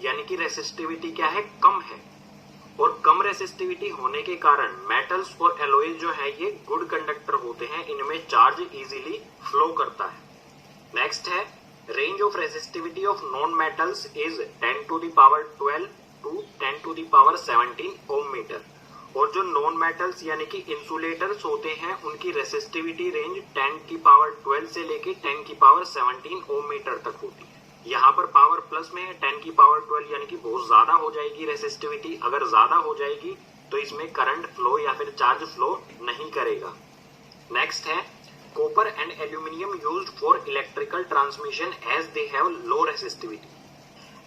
यानी कि रेसिस्टिविटी क्या है, कम है। और कम रेसिस्टिविटी होने के कारण मेटल्स और एलॉयज जो है ये गुड कंडक्टर होते हैं, इनमें चार्ज इजीली फ्लो करता है। नेक्स्ट है range of resistivity of non metals is 10 to the power 12 to 10 to the power 17 ohm metre. और जो नॉन मेटल्स यानी कि इंसुलेटर्स होते हैं उनकी रेसिस्टिविटी रेंज 10 की पावर 12 से लेके 10 की पावर 17 ओम मीटर तक होती है। यहाँ पर पावर प्लस में है 10 की पावर 12 यानी कि बहुत ज्यादा हो जाएगी रेसिस्टिविटी। अगर ज्यादा हो जाएगी तो इसमें करंट फ्लो या फिर चार्ज फ्लो नहीं करेगा। नेक्स्ट है copper and aluminium used for electrical transmission as they have low resistivity.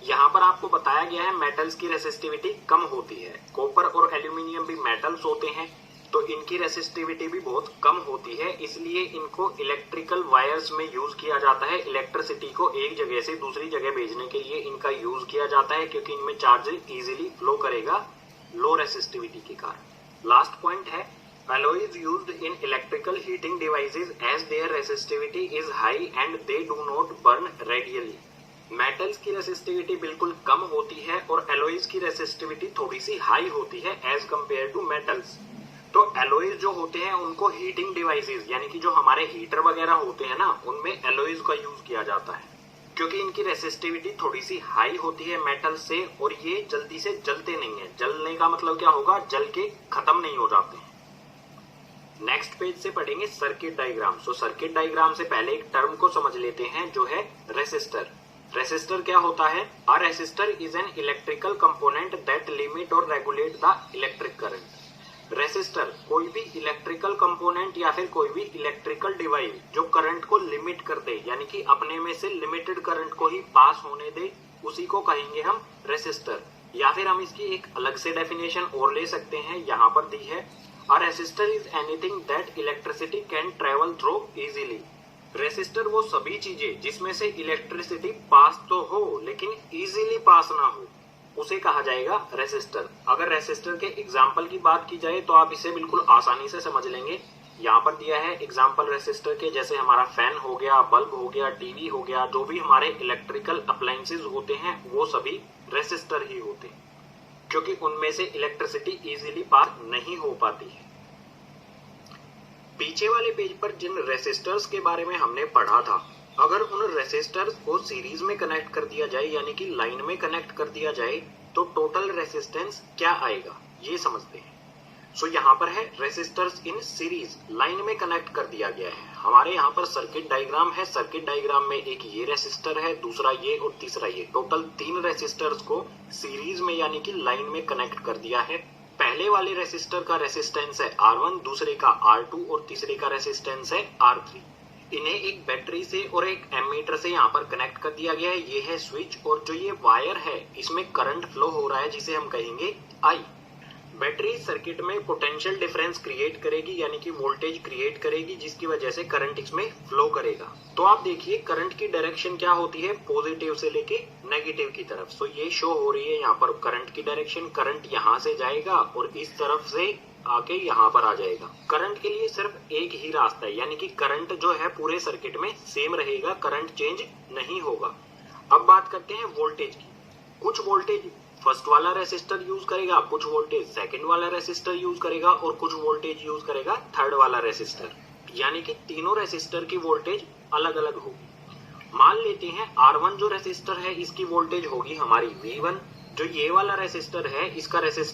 यहाँ पर आपको बताया गया है मेटल्स की रेसिस्टिविटी कम होती है। कॉपर और एल्यूमिनियम भी मेटल्स होते हैं तो इनकी रेसिस्टिविटी भी बहुत कम होती है, इसलिए इनको इलेक्ट्रिकल वायर्स में यूज किया जाता है। इलेक्ट्रिसिटी को एक जगह से दूसरी जगह भेजने के लिए इनका यूज किया जाता है क्योंकि इनमें चार्ज इजीली फ्लो करेगा लो रेसिस्टिविटी के कारण। लास्ट पॉइंट है alloys used in electrical heating devices as their resistivity is high and they do not burn radially। Metals की रेसिस्टिविटी बिल्कुल कम होती है और एलॉयज की रेसिस्टिविटी थोड़ी सी हाई होती है एज कंपेयर टू मेटल्स। तो एलॉयज जो होते हैं उनको हीटिंग डिवाइसेस यानी कि जो हमारे हीटर वगैरह होते हैं ना उनमें एलॉयज का यूज किया जाता है क्योंकि इनकी रेसिस्टिविटी थोड़ी सी हाई होती है मेटल से और ये जल्दी से जलते नहीं है। जलने का मतलब क्या होगा, जल के खत्म नहीं हो जाते हैं। नेक्स्ट पेज से पढ़ेंगे सर्किट डायग्राम। सो सर्किट डायग्राम से पहले एक टर्म को समझ लेते हैं जो है रेसिस्टर। रेसिस्टर क्या होता है? A resistor is an electrical component that limit और regulate the electric current. Resistor कोई भी इलेक्ट्रिकल कंपोनेंट या फिर कोई भी इलेक्ट्रिकल डिवाइस जो करंट को लिमिट कर दे यानी कि अपने में से लिमिटेड करंट को ही पास होने दे, उसी को कहेंगे हम रेसिस्टर। या फिर हम इसकी एक अलग से डेफिनेशन और ले सकते हैं, यहाँ पर दी है A resistor is anything that electricity can travel through easily। Resistor वो सभी चीजें जिसमें से इलेक्ट्रिसिटी पास तो हो लेकिन इजीली पास ना हो, उसे कहा जाएगा रेसिस्टर। अगर रेसिस्टर के एग्जाम्पल की बात की जाए तो आप इसे बिल्कुल आसानी से समझ लेंगे। यहाँ पर दिया है एग्जाम्पल रेसिस्टर के, जैसे हमारा फैन हो गया, बल्ब हो गया, टीवी हो गया, जो भी हमारे इलेक्ट्रिकल अप्लायंसेज होते हैं वो सभी रेसिस्टर ही होते हैं क्योंकि उनमें से इलेक्ट्रिसिटी इजीली पास नहीं हो पाती है। पीछे वाले पेज पर जिन रेसिस्टर्स के बारे में हमने पढ़ा था, अगर उन रेसिस्टर्स को सीरीज में कनेक्ट कर दिया जाए यानी कि लाइन में कनेक्ट कर दिया जाए तो टोटल रेसिस्टेंस क्या आएगा ये समझते हैं। सो यहाँ पर है रेसिस्टर्स इन सीरीज, लाइन में कनेक्ट कर दिया गया है। हमारे यहाँ पर सर्किट डायग्राम है। सर्किट डायग्राम में एक ये रेसिस्टर है, दूसरा ये और तीसरा ये, टोटल 3 रेसिस्टर्स को सीरीज में यानी कि लाइन में कनेक्ट कर दिया है। पहले वाले रेसिस्टर का रेसिस्टेंस है R1, दूसरे का R2 और तीसरे का रेसिस्टेंस है R3। इन्हें एक बैटरी से और एक एमीटर से यहाँ पर कनेक्ट कर दिया गया है। ये है स्विच और जो ये वायर है इसमें करंट फ्लो हो रहा है जिसे हम कहेंगे I। बैटरी सर्किट में पोटेंशियल डिफरेंस क्रिएट करेगी यानी कि वोल्टेज क्रिएट करेगी जिसकी वजह से करंट इसमें फ्लो करेगा। तो आप देखिए करंट की डायरेक्शन क्या होती है, पॉजिटिव से लेके नेगेटिव की तरफ। सो ये शो हो रही है यहाँ पर करंट की डायरेक्शन। करंट यहाँ से जाएगा और इस तरफ से आके यहाँ पर आ जाएगा। करंट के लिए सिर्फ एक ही रास्ता है यानी कि करंट जो है पूरे सर्किट में सेम रहेगा, करंट चेंज नहीं होगा। अब बात करते हैं वोल्टेज की। कुछ वोल्टेज फर्स्ट वाला रेसिस्टर यूज करेगा, कुछ वोल्टेज सेकंड वाला रेसिस्टर यूज करेगा और कुछ वोल्टेज यूज करेगा थर्ड वाला रेसिस्टर, यानी कि तीनों रेसिस्टर की वोल्टेज अलग अलग होगी। मान लेते हैं R1 जो रेसिस्टर है इसकी वोल्टेज होगी हमारी V1, जो ये वाला रेसिस्टर है इसका रेसिस्टर